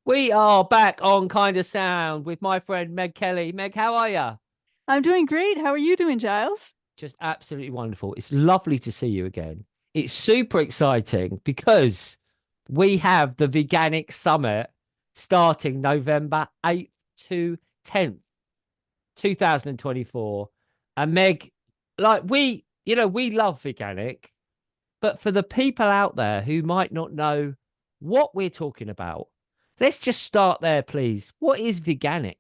We are back on Kind of Sound with my friend Meg Kelley. Meg, how are you? I'm doing great. How are you doing, Giles? Just absolutely wonderful. It's lovely to see you again. It's super exciting because we have the Veganic Summit starting November 8th to 10th, 2024. And Meg, we love veganic, but for the people out there who might not know what we're talking about, let's just start there, please. What is veganic?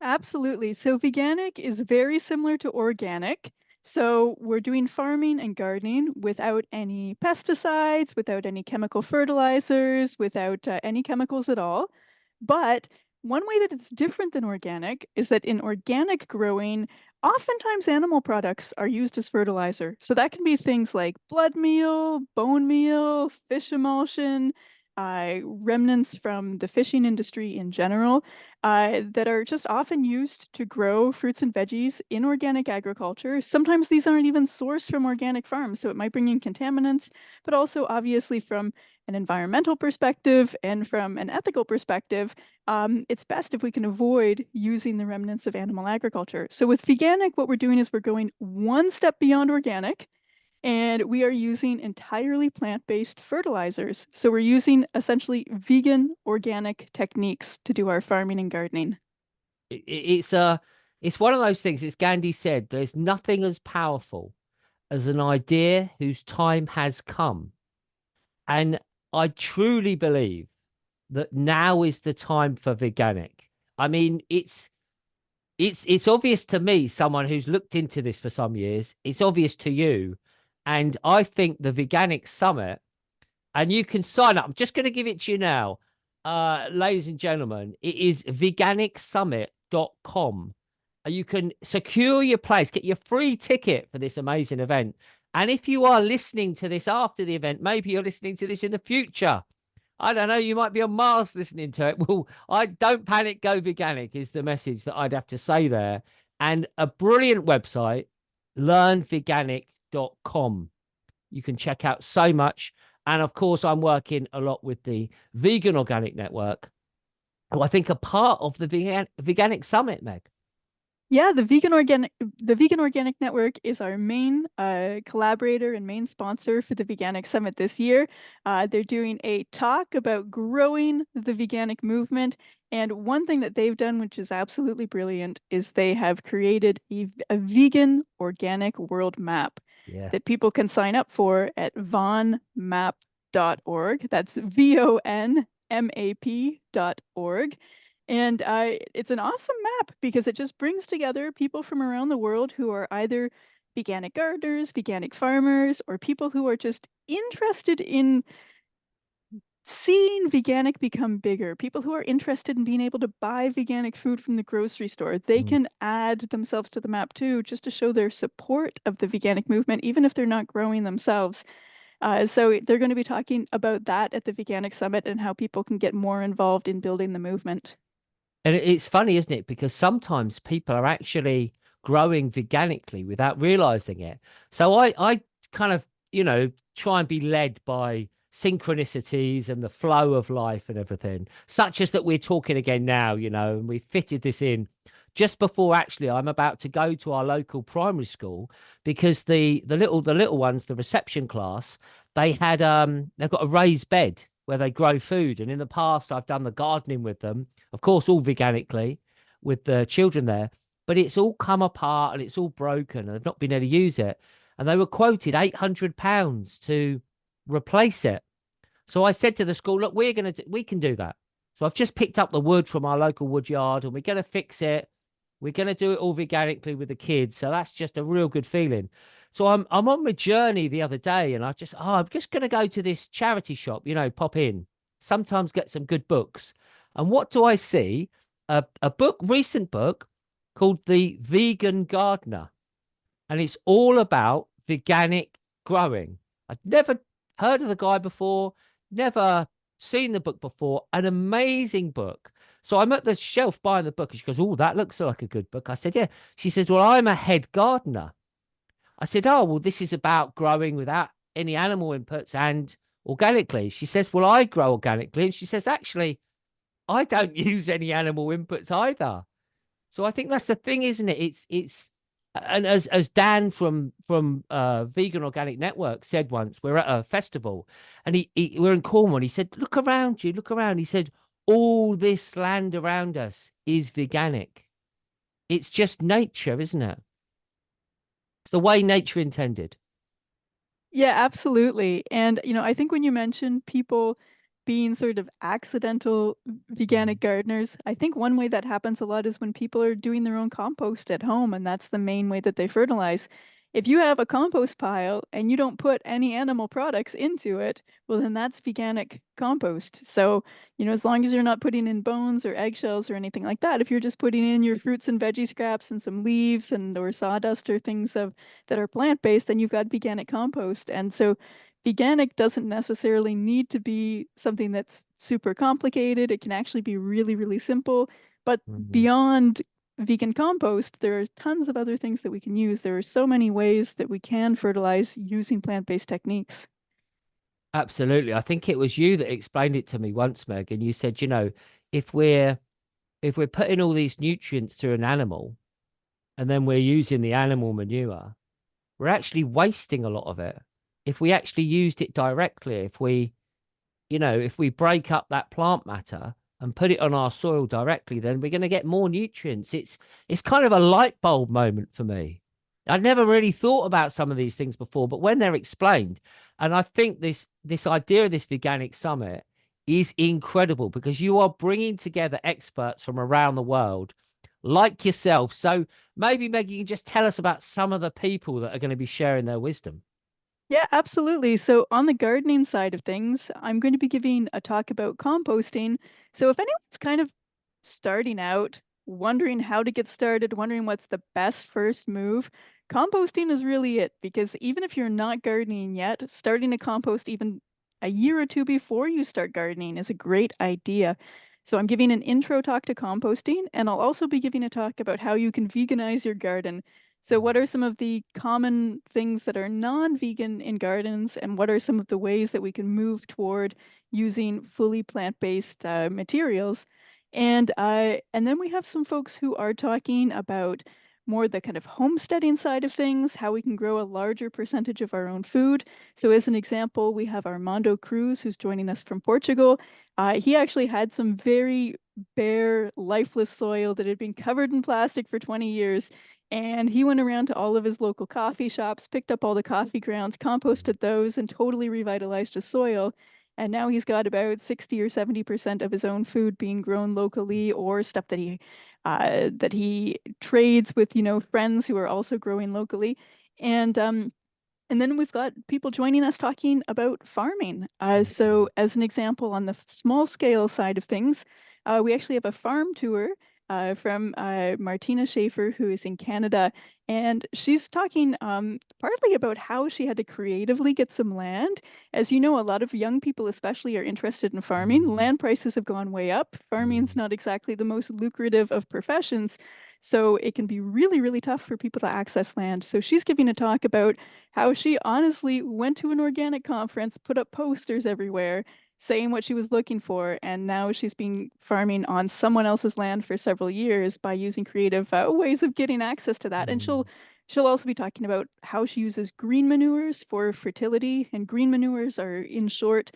Absolutely. So, veganic is very similar to organic. So, we're doing farming and gardening without any pesticides, without any chemical fertilizers, without any chemicals at all. But one way that it's different than organic is that in organic growing, oftentimes animal products are used as fertilizer. So, that can be things like blood meal, bone meal, fish emulsion, remnants from the fishing industry in general that are just often used to grow fruits and veggies in organic agriculture. Sometimes these aren't even sourced from organic farms, so it might bring in contaminants, but also obviously from an environmental perspective and from an ethical perspective, it's best if we can avoid using the remnants of animal agriculture. So with veganic, what we're doing is we're going one step beyond organic and we are using entirely plant-based fertilizers. So we're using essentially vegan organic techniques to do our farming and gardening. It's one of those things. It's Gandhi said, there's nothing as powerful as an idea whose time has come. And I truly believe that now is the time for veganic. I mean, it's obvious to me, someone who's looked into this for some years. It's obvious to you. And I think the Veganic Summit, and you can sign up. I'm just going to give it to you now. Ladies and gentlemen, it is veganicsummit.com. You can secure your place, get your free ticket for this amazing event. And if you are listening to this after the event, maybe you're listening to this in the future. I don't know, you might be on Mars listening to it. Well, I don't panic, go veganic is the message that I'd have to say there. And a brilliant website, learnveganic.com. You can check out so much. And of course, I'm working a lot with the Vegan Organic Network, who I think are part of the Veganic Summit, Meg. Yeah, the Vegan Organic Network is our main collaborator and main sponsor for the Veganic Summit this year. They're doing a talk about growing the veganic movement. And one thing that they've done, which is absolutely brilliant, is they have created a vegan organic world map Yeah. that people can sign up for at vonmap.org. That's VONMAP.org. And it's an awesome map because it just brings together people from around the world who are either veganic gardeners, veganic farmers, or people who are just interested in seeing veganic become bigger. People who are interested in being able to buy veganic food from the grocery store. They Mm. can add themselves to the map too, just to show their support of the veganic movement, even if they're not growing themselves. So they're going to be talking about that at the Veganic Summit and how people can get more involved in building the movement. And it's funny, isn't it? Because sometimes people are actually growing veganically without realizing it. So I kind of, try and be led by synchronicities and the flow of life and everything, such as that we're talking again now, and we fitted this in just before actually I'm about to go to our local primary school because the little ones, the reception class, they've got a raised bed where they grow food. And in the past, I've done the gardening with them, of course, all veganically with the children there, but it's all come apart and it's all broken and they've not been able to use it. And they were quoted £800 to replace it. So I said to the school, look, we can do that. So I've just picked up the wood from our local wood yard and we're going to fix it. We're going to do it all veganically with the kids. So that's just a real good feeling. So I'm on my journey the other day and I'm just going to go to this charity shop, pop in, sometimes get some good books. And what do I see? A recent book called The Vegan Gardener. And it's all about veganic growing. I'd never heard of the guy before, never seen the book before. An amazing book. So I'm at the shelf buying the book, and she goes, "Oh, that looks like a good book." I said, "Yeah." She says, "Well, I'm a head gardener." I said, "Oh, well, this is about growing without any animal inputs and organically." She says, "Well, I grow organically." And she says, "Actually, I don't use any animal inputs either. So I think that's the thing, isn't it? It's and as Dan from Vegan Organic Network said once, we're at a festival and we're in Cornwall. And he said, "Look around you, look around." He said, "All this land around us is veganic. It's just nature, isn't it? It's the way nature intended." Yeah, absolutely. And, I think when you mentioned people being sort of accidental veganic Mm. gardeners, I think one way that happens a lot is when people are doing their own compost at home, and that's the main way that they fertilize. If you have a compost pile and you don't put any animal products into it, well, then that's veganic compost. So, as long as you're not putting in bones or eggshells or anything like that, if you're just putting in your fruits and veggie scraps and some leaves and or sawdust or things that are plant-based, then you've got veganic compost. And so veganic doesn't necessarily need to be something that's super complicated. It can actually be really, really simple. But Mhm. beyond vegan compost, there are tons of other things that we can use. There are so many ways that we can fertilize using plant-based techniques. Absolutely. I think it was you that explained it to me once, Meg, and you said, if we're if we're putting all these nutrients to an animal and then we're using the animal manure, we're actually wasting a lot of it. If we actually used it directly, if we break up that plant matter and put it on our soil directly, then we're going to get more nutrients. It's kind of a light bulb moment for me. I'd never really thought about some of these things before, but when they're explained, and I think this idea of this veganic summit is incredible because you are bringing together experts from around the world like yourself. So maybe Meg, you can just tell us about some of the people that are going to be sharing their wisdom. Yeah, absolutely. So, on the gardening side of things, I'm going to be giving a talk about composting. So, if anyone's kind of starting out, wondering how to get started, wondering what's the best first move, composting is really it. Because even if you're not gardening yet, starting to compost even a year or two before you start gardening is a great idea. So, I'm giving an intro talk to composting, and I'll also be giving a talk about how you can veganize your garden. So, what are some of the common things that are non-vegan in gardens, and what are some of the ways that we can move toward using fully plant-based materials? And then we have some folks who are talking about more the kind of homesteading side of things, how we can grow a larger percentage of our own food. So, as an example, we have Armando Cruz, who's joining us from Portugal. He actually had some very bare, lifeless soil that had been covered in plastic for 20 years. And he went around to all of his local coffee shops, picked up all the coffee grounds, composted those, and totally revitalized his soil. And now he's got about 60 or 70% of his own food being grown locally or stuff that he trades with, friends who are also growing locally. And and then we've got people joining us talking about farming. So, as an example, on the small scale side of things, we actually have a farm tour from Martina Schaefer, who is in Canada. And she's talking partly about how she had to creatively get some land. As you know, a lot of young people, especially, are interested in farming. Mhm. Land prices have gone way up. Farming's Mhm. not exactly the most lucrative of professions. So it can be really, really tough for people to access land. So she's giving a talk about how she honestly went to an organic conference, put up posters everywhere saying what she was looking for, and now she's been farming on someone else's land for several years by using creative ways of getting access to that. And she'll Mhm. she'll also be talking about how she uses green manures for fertility, and green manures are, in short,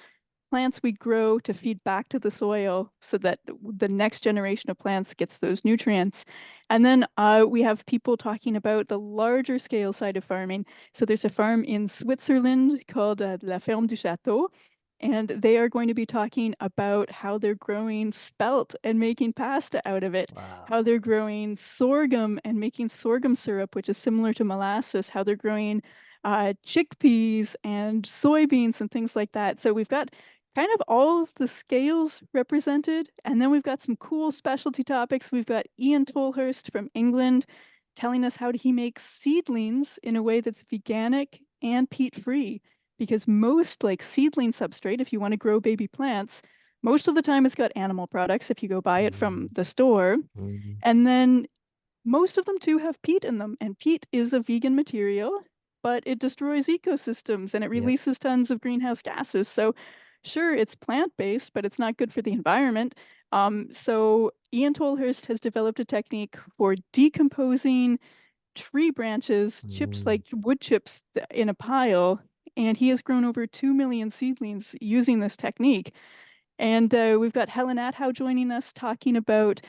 plants we grow to feed back to the soil so that the next generation of plants gets those nutrients. And then we have people talking about the larger scale side of farming. So there's a farm in Switzerland called La Ferme du Château, and they are going to be talking about how they're growing spelt and making pasta out of it, Wow. how they're growing sorghum and making sorghum syrup, which is similar to molasses, how they're growing chickpeas and soybeans and things like that. So we've got kind of all of the scales represented. And then we've got some cool specialty topics. We've got Ian Tolhurst from England telling us how he makes seedlings in a way that's veganic and peat-free. Because most like seedling substrate, if you want to grow baby plants, most of the time it's got animal products if you go buy it from Mhm. the store. Mhm. And then most of them too have peat in them, and peat is a vegan material, but it destroys ecosystems and it Yep. releases tons of greenhouse gases. So, sure, it's plant-based, but it's not good for the environment. So Ian Tolhurst has developed a technique for decomposing tree branches, chips Mm. like wood chips in a pile, and he has grown over 2 million seedlings using this technique. And we've got Helen Athow joining us talking about,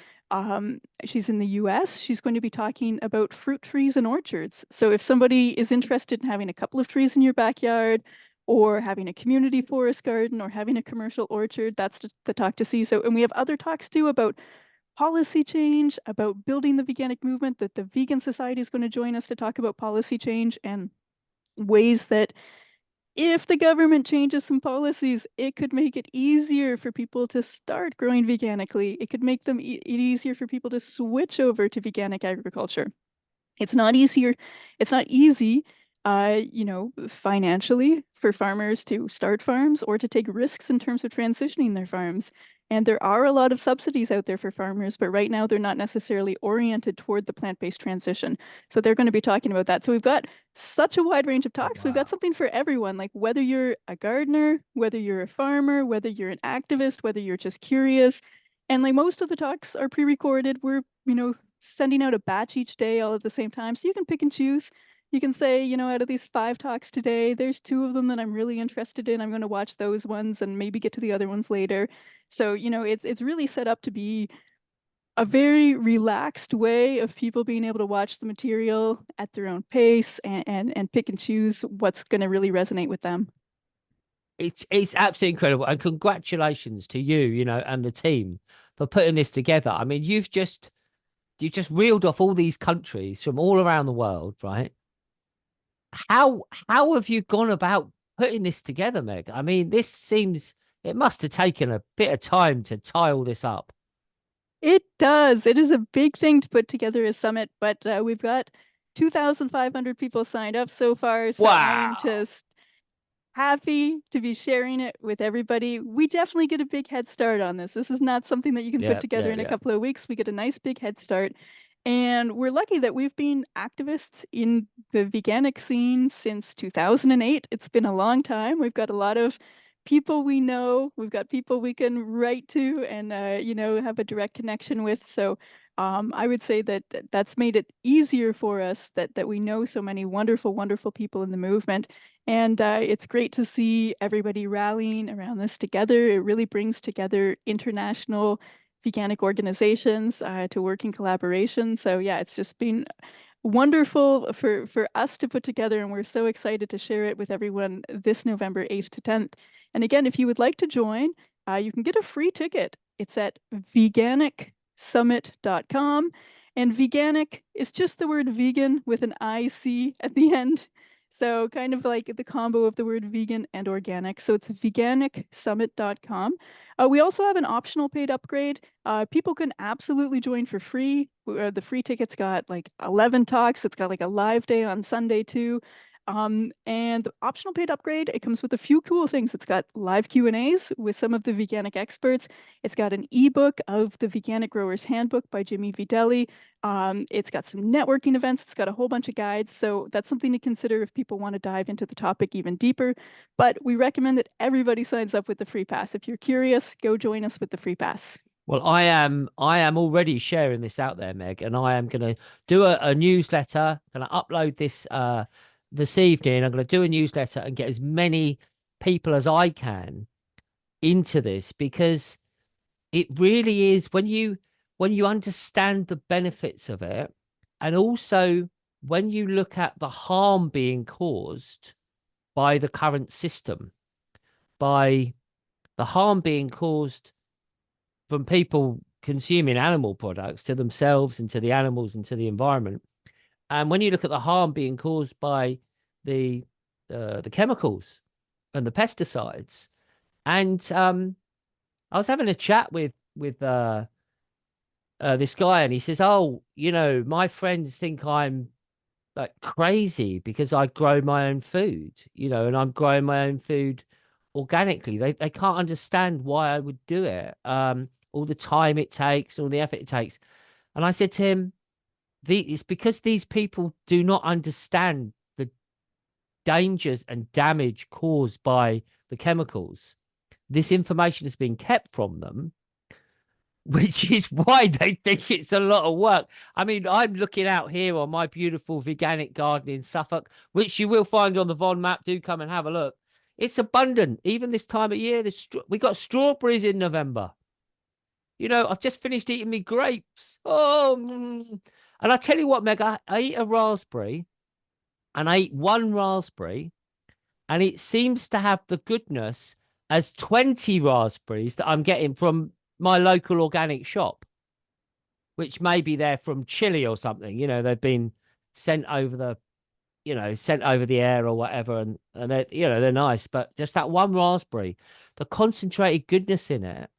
she's in the US. She's going to be talking about fruit trees and orchards. So if somebody is interested in having a couple of trees in your backyard, or having a community forest garden, or having a commercial orchard, that's the talk to see. So, and we have other talks too about policy change, about building the veganic movement, that the Vegan Society is going to join us to talk about policy change and ways that if the government changes some policies, it could make it easier for people to start growing veganically. It could make them it easier for people to switch over to veganic agriculture. It's not easier. It's not easy, financially for farmers to start farms or to take risks in terms of transitioning their farms. And there are a lot of subsidies out there for farmers, but right now they're not necessarily oriented toward the plant-based transition. So they're going to be talking about that. So we've got such a wide range of talks. We've got Wow. something for everyone, like whether you're a gardener, whether you're a farmer, whether you're an activist, whether you're just curious. And like most of the talks are pre-recorded. We're, sending out a batch each day all at the same time. So you can pick and choose. You can say, out of these 5 talks today, there's 2 of them that I'm really interested in. I'm going to watch those ones and maybe get to the other ones later. So, it's really set up to be a very relaxed way of people being able to watch the material at their own pace and pick and choose what's going to really resonate with them. It's absolutely incredible, and congratulations to you, and the team for putting this together. I mean, you just reeled off all these countries from all around the world, right? How have you gone about putting this together, Meg? I mean, it must have taken a bit of time to tie all this up. It does. It is a big thing to put together a summit, but we've got 2,500 people signed up so far. So I am Wow. just happy to be sharing it with everybody. We definitely get a big head start on this. This is not something that you can put Yeah, together yeah, in a yeah. couple of weeks. We get a nice big head start. And we're lucky that we've been activists in the veganic scene since 2008. It's been a long time. We've got a lot of people we know. We've got people we can write to and, have a direct connection with. So I would say that that's made it easier for us that we know so many wonderful, wonderful people in the movement. And it's great to see everybody rallying around this together. It really brings together international veganic organizations to work in collaboration. So yeah, it's just been wonderful for us to put together, and we're so excited to share it with everyone this November 8th to 10th. And again, if you would like to join, you can get a free ticket. It's at veganicsummit.com. And veganic is just the word vegan with an IC at the end. So kind of like the combo of the word vegan and organic. So it's veganicsummit.com. We also have an optional paid upgrade. People can absolutely join for free. The free ticket's got like 11 talks. It's got like a live day on Sunday too. And the optional paid upgrade, it comes with a few cool things. It's got live Q&As with some of the veganic experts. It's got an ebook of the Veganic Growers Handbook by Jimmy Videlli. It's got some networking events. It's got a whole bunch of guides. So that's something to consider if people want to dive into the topic even deeper. But we recommend that everybody signs up with the free pass. If you're curious, go join us with the free pass. Well, I am already sharing this out there, Meg, and I am going to do a newsletter. Going to upload this evening. I'm going to do a newsletter and get as many people as I can into this, because it really is, when you understand the benefits of it, and also when you look at the harm being caused by the current system, by the harm being caused from people consuming animal products to themselves and to the animals and to the environment. And when you look at the harm being caused by the the chemicals and the pesticides, and I was having a chat with this guy, and he says, "Oh, my friends think I'm like crazy because I grow my own food, and I'm growing my own food organically. They can't understand why I would do it. All the time it takes, all the effort it takes." And I said to him, it's because these people do not understand the dangers and damage caused by the chemicals. This information has been kept from them, which is why they think it's a lot of work. I mean, I'm looking out here on my beautiful veganic garden in Suffolk, which you will find on the Von map. Do come and have a look. It's abundant, even this time of year. We got strawberries in November. You know, I've just finished eating me grapes. Oh, and I tell you what, Meg, I eat a raspberry, and I eat one raspberry, and it seems to have the goodness as 20 raspberries that I'm getting from my local organic shop, which may be they're from Chile or something. You know, they've been sent over the, sent over the air or whatever, and they're, they're nice. But just that one raspberry, the concentrated goodness in it.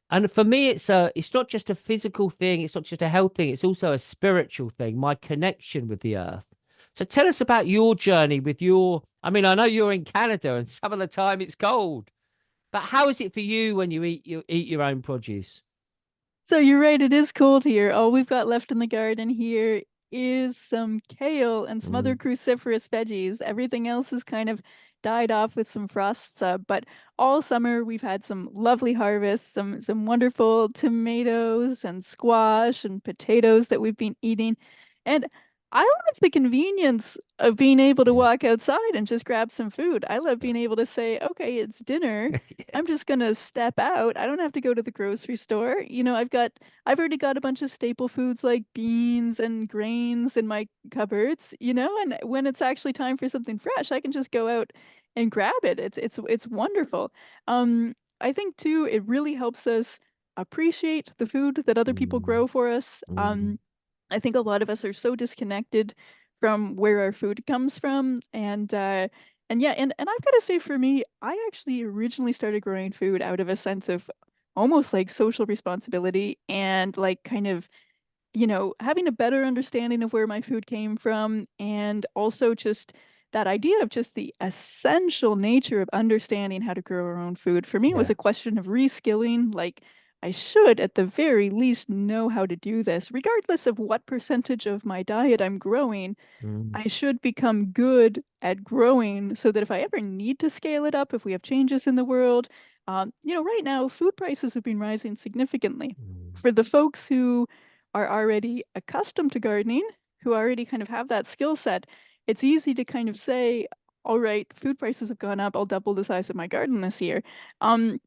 And for me, it's not just a physical thing, it's not just a health thing, it's also a spiritual thing, my connection with the earth. So tell us about your journey with I mean, I know you're in Canada and some of the time it's cold, but how is it for you when you eat your own produce? So you're right, it is cold here. All we've got left in the garden here is some kale and some other Mm, cruciferous veggies. Everything else has kind of died off with some frosts. But all summer we've had some lovely harvests, some wonderful tomatoes and squash and potatoes that we've been eating. And I love the convenience of being able to yeah. walk outside and just grab some food. I love being able to say, okay, it's dinner. Yeah. I'm just gonna step out. I don't have to go to the grocery store. I've already got a bunch of staple foods like beans and grains in my cupboards, and when it's actually time for something fresh, I can just go out and grab it. It's wonderful. I think too, it really helps us appreciate the food that other people Mm, grow for us. mm, I think a lot of us are so disconnected from where our food comes from, and yeah, and I've got to say, for me, I actually originally started growing food out of a sense of almost like social responsibility and like kind of, having a better understanding of where my food came from, and also just that idea of just the essential nature of understanding how to grow our own food. For me, it was yeah. a question of reskilling. Like, I should, at the very least, know how to do this, regardless of what percentage of my diet I'm growing. Mm, I should become good at growing so that if I ever need to scale it up, if we have changes in the world, right now food prices have been rising significantly. mm, For the folks who are already accustomed to gardening, who already kind of have that skill set, it's easy to kind of say, all right, food prices have gone up, I'll double the size of my garden this year. Um,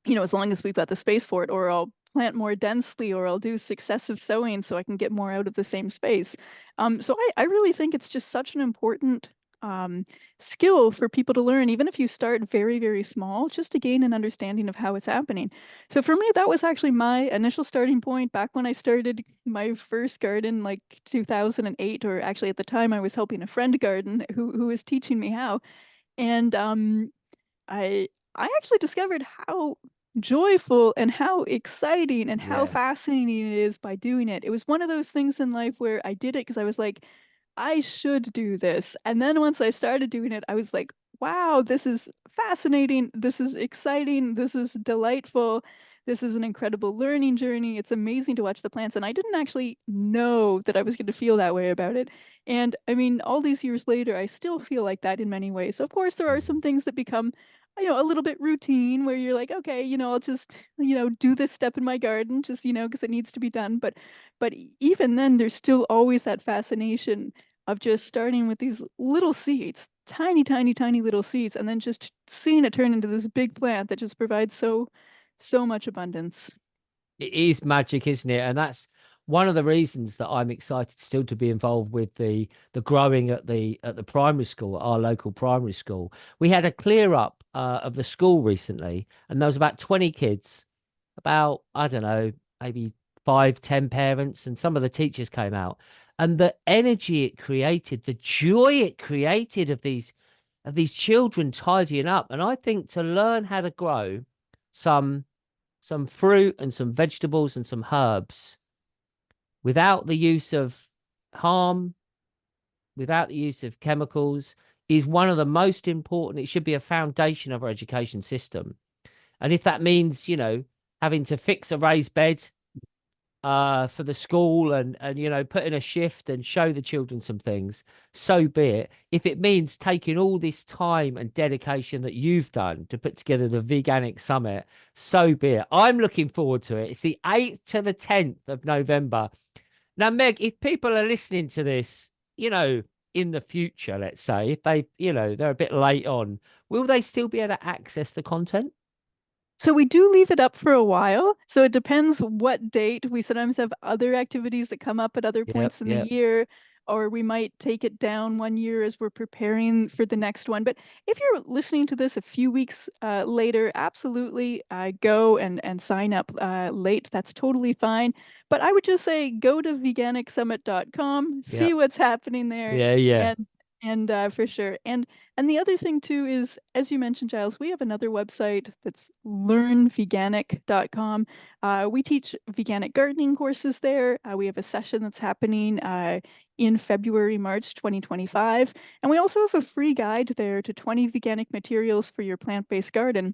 as long as we've got the space for it, or I'll plant more densely, or I'll do successive sowing so I can get more out of the same space. So I really think it's just such an important um, skill for people to learn, even if you start very, very small, just to gain an understanding of how it's happening. So for me, that was actually my initial starting point back when I started my first garden, like 2008, or actually at the time I was helping a friend garden who was teaching me how. And I I actually discovered how joyful and how exciting and how yeah. fascinating it is by doing it. It was one of those things in life where I did it because I was like, I should do this. And then once I started doing it, I was like, wow, this is fascinating. This is exciting. This is delightful. This is an incredible learning journey. It's amazing to watch the plants. And I didn't actually know that I was going to feel that way about it. And I mean, all these years later, I still feel like that in many ways. So of course, there are some Mm, things that become, a little bit routine where you're like, okay, I'll just, do this step in my garden just, because it needs to be done. But even then, there's still always that fascination of just starting with these little seeds, tiny, tiny, tiny little seeds, and then just seeing it turn into this big plant that just provides so much abundance. it is magic, isn't it? And that's one of the reasons that I'm excited still to be involved with the growing at the primary school, at our local primary school. We had a clear up of the school recently, and there was about 20 kids, about, I don't know, maybe 5, 10 parents, and some of the teachers came out. And the energy it created, the joy it created of these children tidying up. And I think to learn how to grow some fruit and some vegetables and some herbs without the use of harm, without the use of chemicals, is one of the most important. It should be a foundation of our education system. And if that means, having to fix a raised bed, for the school, and you know, put in a shift and show the children some things, so be it. If it means taking all this time and dedication that you've done to put together the Veganic Summit, so be it. I'm looking forward to it. It's the 8th to the 10th of November. Now, Meg, if people are listening to this, you know, in the future, let's say, if they, you know, they're a bit late on, will they still be able to access the content? So we do leave it up for a while. So it depends what date. We sometimes have other activities that come up at other Yep, points in the yep. year, or we might take it down one year as we're preparing for the next one. But if you're listening to this a few weeks later, absolutely go and sign up late. That's totally fine. But I would just say go to veganicsummit.com, see Yep. what's happening there, Yeah, yeah. and for sure. And the other thing too is, as you mentioned, Giles, we have another website that's learnveganic.com. We teach veganic gardening courses there. We have a session that's happening in February, March 2025. And we also have a free guide there to 20 veganic materials for your plant-based garden,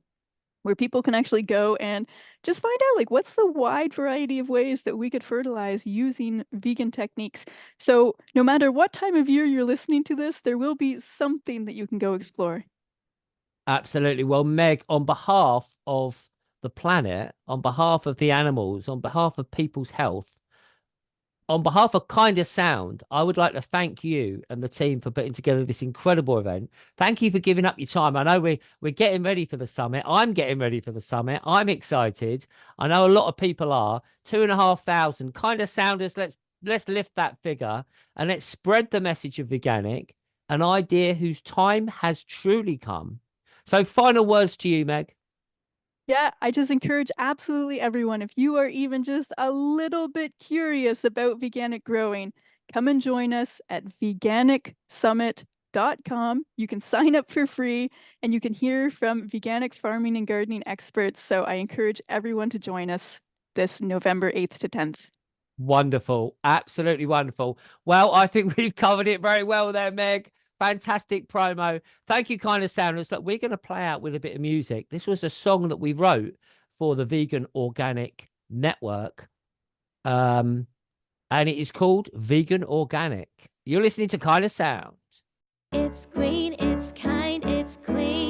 where people can actually go and just find out like what's the wide variety of ways that we could fertilize using vegan techniques. So no matter what time of year you're listening to this, there will be something that you can go explore. Absolutely. Well, Meg, on behalf of the planet, on behalf of the animals, on behalf of people's health, on behalf of Kind of Sound, I would like to thank you and the team for putting together this incredible event. Thank you for giving up your time. I know we're getting ready for the summit. I'm getting ready for the summit. I'm excited. I know a lot of people are. 2,500 Kind of Sounders. Let's lift that figure and let's spread the message of veganic, an idea whose time has truly come. So, final words to you, Meg. Yeah, I just encourage absolutely everyone, if you are even just a little bit curious about veganic growing, come and join us at veganicsummit.com. You can sign up for free and you can hear from veganic farming and gardening experts. So I encourage everyone to join us this November 8th to 10th. Wonderful. Absolutely wonderful. Well, I think we've covered it very well there, Meg. Fantastic promo. Thank you, Kind of Sounders. Look, we're going to play out with a bit of music. This was a song that we wrote for the Vegan Organic Network. Um, and it is called Vegan Organic. You're listening to Kind of Sound. It's green, it's kind, it's clean.